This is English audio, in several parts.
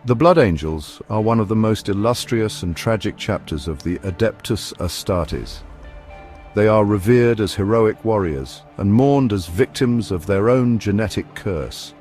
The Blood Angels are one of the most illustrious and tragic chapters of the Adeptus Astartes. They are revered as heroic warriors and mourned as victims of their own genetic curse.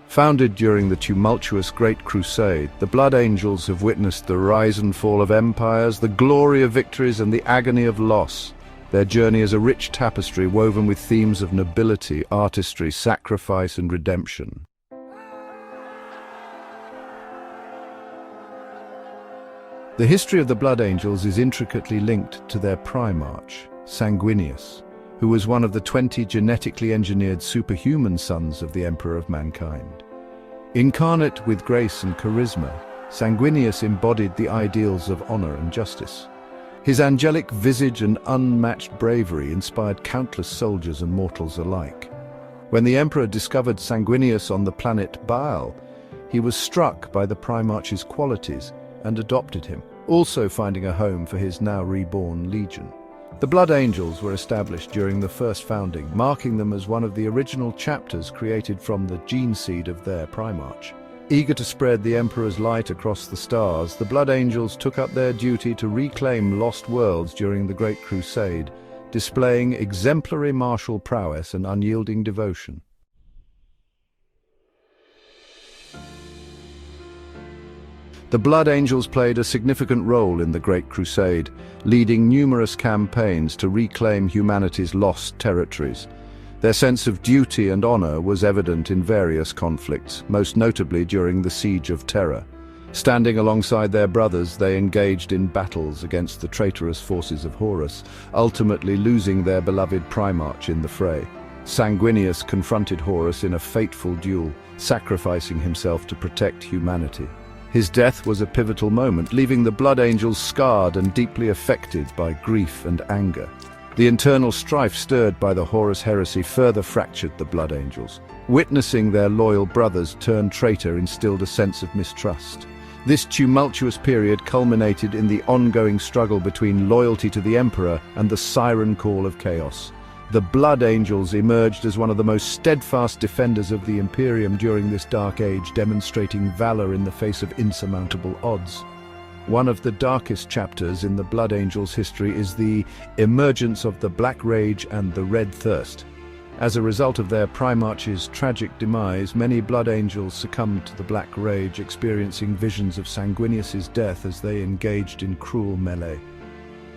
Founded during the tumultuous Great Crusade, the Blood Angels have witnessed the rise and fall of empires, the glory of victories, and the agony of loss. Their journey is a rich tapestry woven with themes of nobility, artistry, sacrifice, and redemption. The history of the Blood Angels is intricately linked to their primarch, Sanguinius, who was one of the 20 genetically engineered superhuman sons of the Emperor of Mankind. Incarnate with grace and charisma, Sanguinius embodied the ideals of honor and justice. His angelic visage and unmatched bravery inspired countless soldiers and mortals alike. When the Emperor discovered Sanguinius on the planet Baal, he was struck by the primarch's qualities and adopted him, also finding a home for his now reborn legion. The Blood Angels were established during the first founding, marking them as one of the original chapters created from the gene seed of their primarch. Eager to spread the Emperor's light across the stars, the Blood Angels took up their duty to reclaim lost worlds during the Great Crusade, displaying exemplary martial prowess and unyielding devotion. The Blood Angels played a significant role in the Great Crusade, leading numerous campaigns to reclaim humanity's lost territories. Their sense of duty and honor was evident in various conflicts, most notably during the Siege of Terra. Standing alongside their brothers, they engaged in battles against the traitorous forces of Horus, ultimately losing their beloved primarch in the fray. Sanguinius confronted Horus in a fateful duel, sacrificing himself to protect humanity. His death was a pivotal moment, leaving the Blood Angels scarred and deeply affected by grief and anger. The internal strife stirred by the Horus heresy further fractured the Blood Angels. Witnessing their loyal brothers turn traitor instilled a sense of mistrust. This tumultuous period culminated in the ongoing struggle between loyalty to the Emperor and the siren call of chaos. The Blood Angels emerged as one of the most steadfast defenders of the Imperium during this dark age, demonstrating valor in the face of insurmountable odds. One of the darkest chapters in the Blood Angels' history is the emergence of the Black Rage and the Red Thirst. As a result of their primarch's tragic demise, many Blood Angels succumbed to the Black Rage, experiencing visions of Sanguinius's death as they engaged in cruel melee.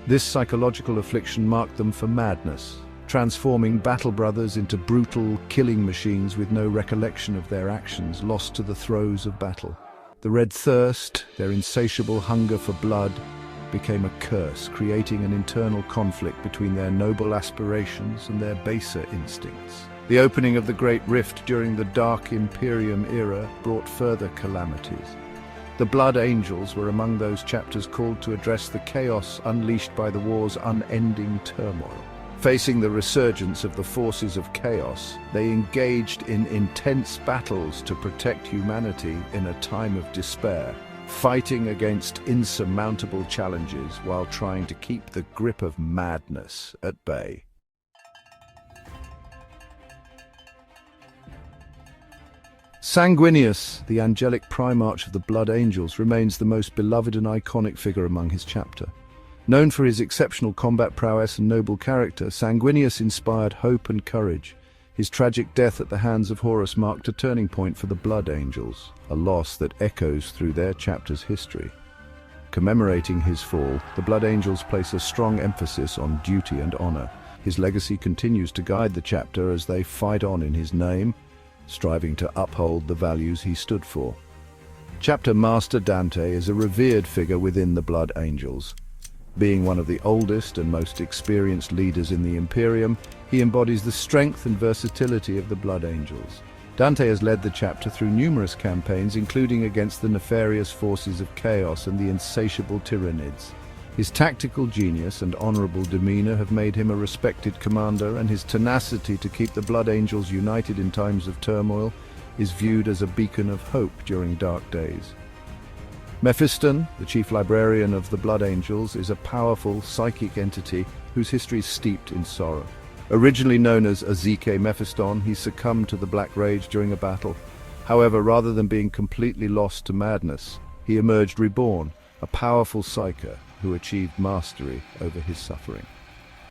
This psychological affliction marked them for madness, transforming battle brothers into brutal, killing machines with no recollection of their actions, lost to the throes of battle. The Red Thirst, their insatiable hunger for blood, became a curse, creating an internal conflict between their noble aspirations and their baser instincts. The opening of the Great Rift during the Dark Imperium era brought further calamities. The Blood Angels were among those chapters called to address the chaos unleashed by the war's unending turmoil. Facing the resurgence of the forces of chaos, they engaged in intense battles to protect humanity in a time of despair, fighting against insurmountable challenges while trying to keep the grip of madness at bay. Sanguinius, the angelic primarch of the Blood Angels, remains the most beloved and iconic figure among his chapter. Known for his exceptional combat prowess and noble character, Sanguinius inspired hope and courage. His tragic death at the hands of Horus marked a turning point for the Blood Angels, a loss that echoes through their chapter's history. Commemorating his fall, the Blood Angels place a strong emphasis on duty and honor. His legacy continues to guide the chapter as they fight on in his name, striving to uphold the values he stood for. Chapter Master Dante is a revered figure within the Blood Angels. Being one of the oldest and most experienced leaders in the Imperium, he embodies the strength and versatility of the Blood Angels. Dante has led the chapter through numerous campaigns, including against the nefarious forces of chaos and the insatiable Tyranids. His tactical genius and honorable demeanor have made him a respected commander, and his tenacity to keep the Blood Angels united in times of turmoil is viewed as a beacon of hope during dark days. Mephiston, the chief librarian of the Blood Angels, is a powerful, psychic entity whose history is steeped in sorrow. Originally known as Azike Mephiston, he succumbed to the Black Rage during a battle. However, rather than being completely lost to madness, he emerged reborn, a powerful psyker who achieved mastery over his suffering.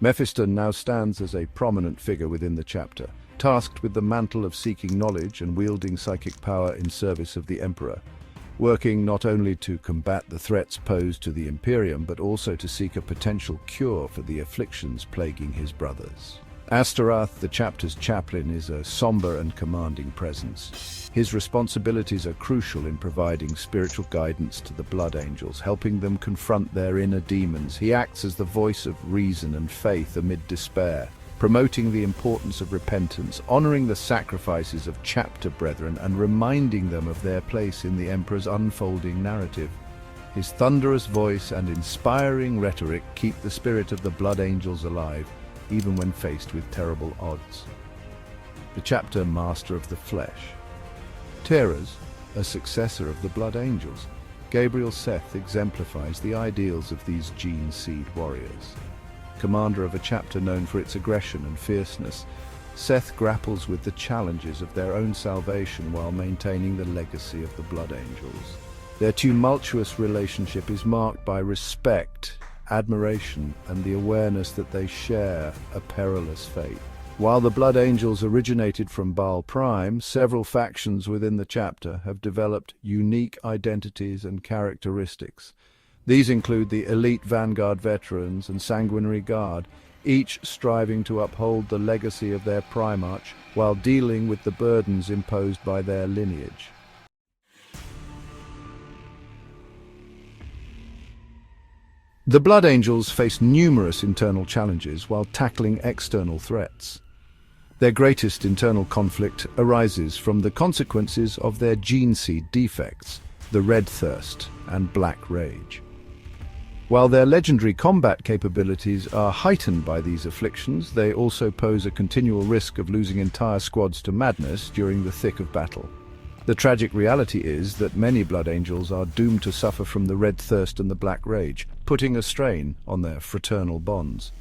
Mephiston now stands as a prominent figure within the chapter, tasked with the mantle of seeking knowledge and wielding psychic power in service of the Emperor, working not only to combat the threats posed to the Imperium, but also to seek a potential cure for the afflictions plaguing his brothers. Astaroth, the chapter's chaplain, is a somber and commanding presence. His responsibilities are crucial in providing spiritual guidance to the Blood Angels, helping them confront their inner demons. He acts as the voice of reason and faith amid despair, promoting the importance of repentance, honoring the sacrifices of chapter brethren, and reminding them of their place in the Emperor's unfolding narrative. His thunderous voice and inspiring rhetoric keep the spirit of the Blood Angels alive, even when faced with terrible odds. The chapter Master of the Flesh. Teras, a successor of the Blood Angels, Gabriel Seth exemplifies the ideals of these gene seed warriors. Commander of a chapter known for its aggression and fierceness, Seth grapples with the challenges of their own salvation while maintaining the legacy of the Blood Angels. Their tumultuous relationship is marked by respect, admiration, and the awareness that they share a perilous fate. While the Blood Angels originated from Baal Prime, several factions within the chapter have developed unique identities and characteristics. These include the elite Vanguard veterans and Sanguinary Guard, each striving to uphold the legacy of their Primarch while dealing with the burdens imposed by their lineage. The Blood Angels face numerous internal challenges while tackling external threats. Their greatest internal conflict arises from the consequences of their gene seed defects, the Red Thirst and Black Rage. While their legendary combat capabilities are heightened by these afflictions, they also pose a continual risk of losing entire squads to madness during the thick of battle. The tragic reality is that many Blood Angels are doomed to suffer from the Red Thirst and the Black Rage, putting a strain on their fraternal bonds.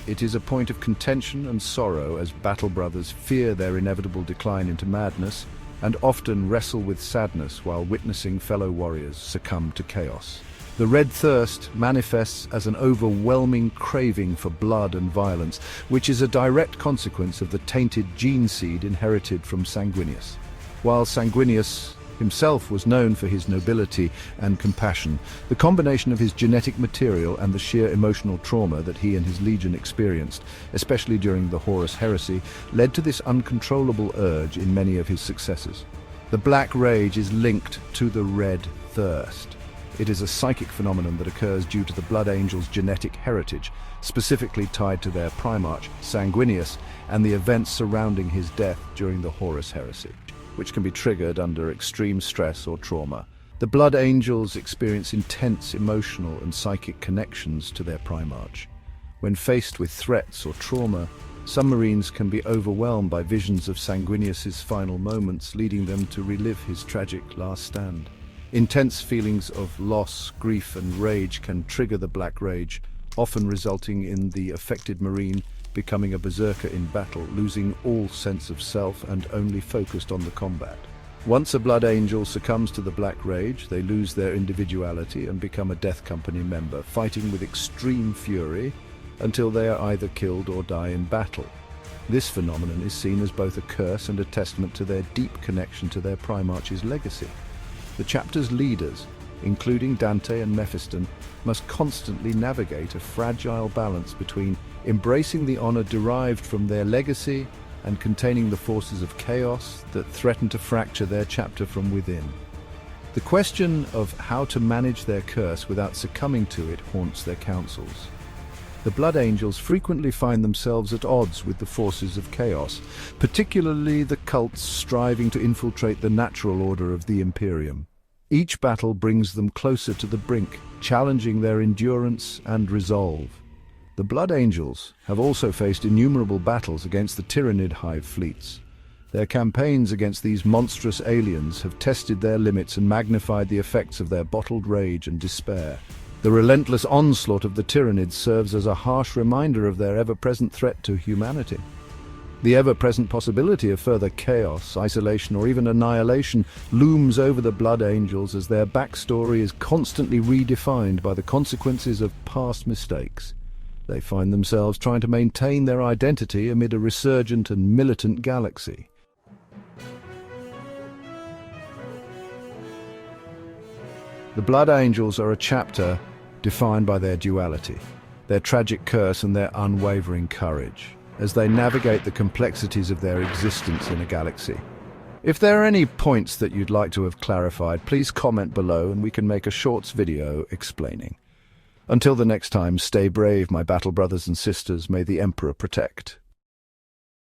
It is a point of contention and sorrow as battle brothers fear their inevitable decline into madness and often wrestle with sadness while witnessing fellow warriors succumb to chaos. The Red Thirst manifests as an overwhelming craving for blood and violence, which is a direct consequence of the tainted gene seed inherited from Sanguinius. While Sanguinius himself was known for his nobility and compassion, the combination of his genetic material and the sheer emotional trauma that he and his legion experienced, especially during the Horus Heresy, led to this uncontrollable urge in many of his successors. The Black Rage is linked to the Red Thirst. It is a psychic phenomenon that occurs due to the Blood Angels' genetic heritage, specifically tied to their Primarch, Sanguinius, and the events surrounding his death during the Horus Heresy, which can be triggered under extreme stress or trauma. The Blood Angels experience intense emotional and psychic connections to their Primarch. When faced with threats or trauma, some Marines can be overwhelmed by visions of Sanguinius's final moments, leading them to relive his tragic last stand. Intense feelings of loss, grief, and rage can trigger the Black Rage, often resulting in the affected Marine becoming a berserker in battle, losing all sense of self and only focused on the combat. Once a Blood Angel succumbs to the Black Rage, they lose their individuality and become a Death Company member, fighting with extreme fury until they are either killed or die in battle. This phenomenon is seen as both a curse and a testament to their deep connection to their Primarch's legacy. The chapter's leaders, including Dante and Mephiston, must constantly navigate a fragile balance between embracing the honor derived from their legacy and containing the forces of chaos that threaten to fracture their chapter from within. The question of how to manage their curse without succumbing to it haunts their councils. The Blood Angels frequently find themselves at odds with the forces of chaos, particularly the cults striving to infiltrate the natural order of the Imperium. Each battle brings them closer to the brink, challenging their endurance and resolve. The Blood Angels have also faced innumerable battles against the Tyrannid Hive fleets. Their campaigns against these monstrous aliens have tested their limits and magnified the effects of their bottled rage and despair. The relentless onslaught of the Tyrannids serves as a harsh reminder of their ever-present threat to humanity. The ever-present possibility of further chaos, isolation, or even annihilation looms over the Blood Angels as their backstory is constantly redefined by the consequences of past mistakes. They find themselves trying to maintain their identity amid a resurgent and militant galaxy. The Blood Angels are a chapter defined by their duality, their tragic curse and their unwavering courage, as they navigate the complexities of their existence in a galaxy. If there are any points that you'd like to have clarified, please comment below and we can make a short video explaining. Until the next time, stay brave, my battle brothers and sisters. May the Emperor protect.